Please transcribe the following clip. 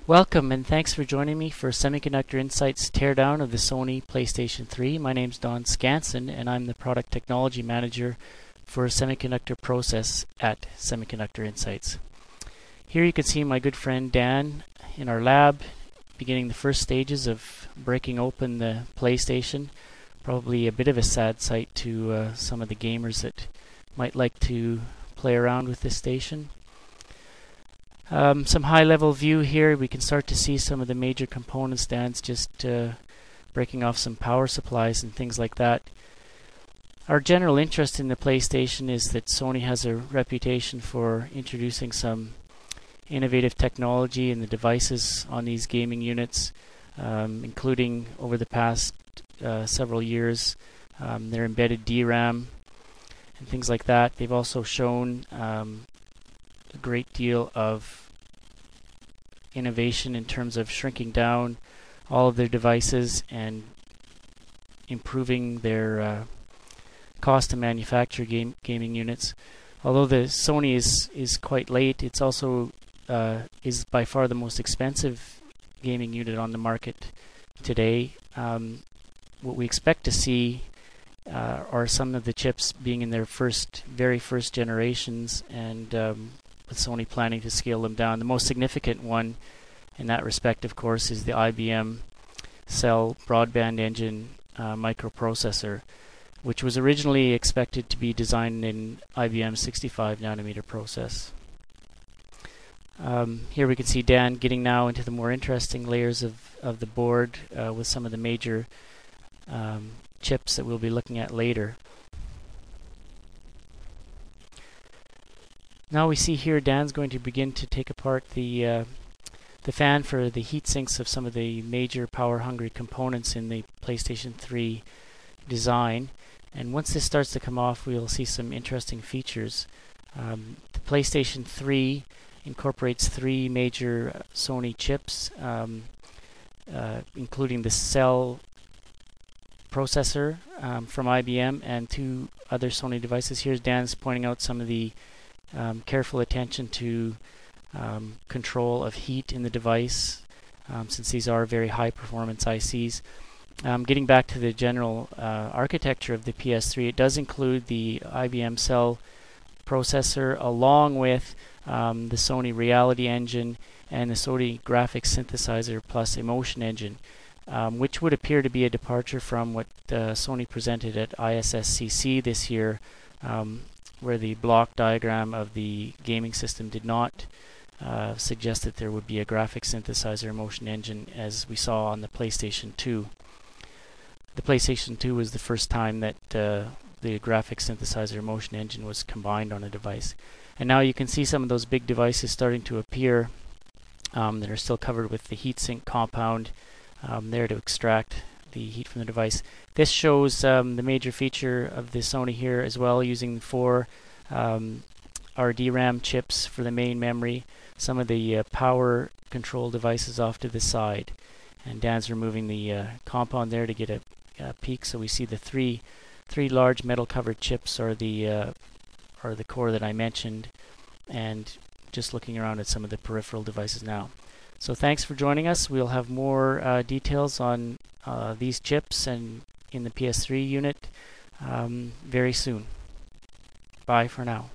Welcome and thanks for joining me for Semiconductor Insights teardown of the Sony PlayStation 3. My name's Don Scanson and I'm the Product Technology Manager for Semiconductor Process at Semiconductor Insights. Here you can see my good friend Dan in our lab beginning the first stages of breaking open the PlayStation. Probably a bit of a sad sight to some of the gamers that might like to play around with this station. Some high-level view here. We can start to see some of the major components. Dan's just breaking off some power supplies and things like that. Our general interest in the PlayStation is that Sony has a reputation for introducing some innovative technology in the devices on these gaming units, including over the past several years their embedded DRAM and things like that. They've also shown a great deal of innovation in terms of shrinking down all of their devices and improving their cost to manufacture gaming units. Although the Sony is quite late, it's also is by far the most expensive gaming unit on the market today. What we expect to see are some of the chips being in their very first generations, and with Sony planning to scale them down. The most significant one in that respect, of course, is the IBM Cell Broadband Engine microprocessor, which was originally expected to be designed in IBM 65 nanometer process. Here we can see Dan getting now into the more interesting layers of the board with some of the major chips that we'll be looking at later. Now we see here Dan's going to begin to take apart the fan for the heat sinks of some of the major power-hungry components in the PlayStation 3 design. And once this starts to come off, we'll see some interesting features. The PlayStation 3 incorporates three major Sony chips, including the Cell processor from IBM and two other Sony devices. Here's Dan's pointing out some of the careful attention to control of heat in the device, since these are very high performance ICs. Getting back to the general architecture of the PS3, it does include the IBM Cell processor along with the Sony Reality Engine and the Sony Graphics Synthesizer plus Emotion Engine, which would appear to be a departure from what Sony presented at ISSCC this year, where the block diagram of the gaming system did not suggest that there would be a graphics synthesizer Emotion Engine as we saw on the PlayStation 2. The PlayStation 2 was the first time that the graphics synthesizer Emotion Engine was combined on a device. And now you can see some of those big devices starting to appear that are still covered with the heatsink compound there to extract the heat from the device. This shows the major feature of the Sony here as well, using four RDRAM chips for the main memory, some of the power control devices off to the side. And Dan's removing the compound there to get a peek, so we see the three large metal covered chips are the core that I mentioned, and just looking around at some of the peripheral devices now. So thanks for joining us. We'll have more details on these chips and in the PS3 unit very soon. Bye for now.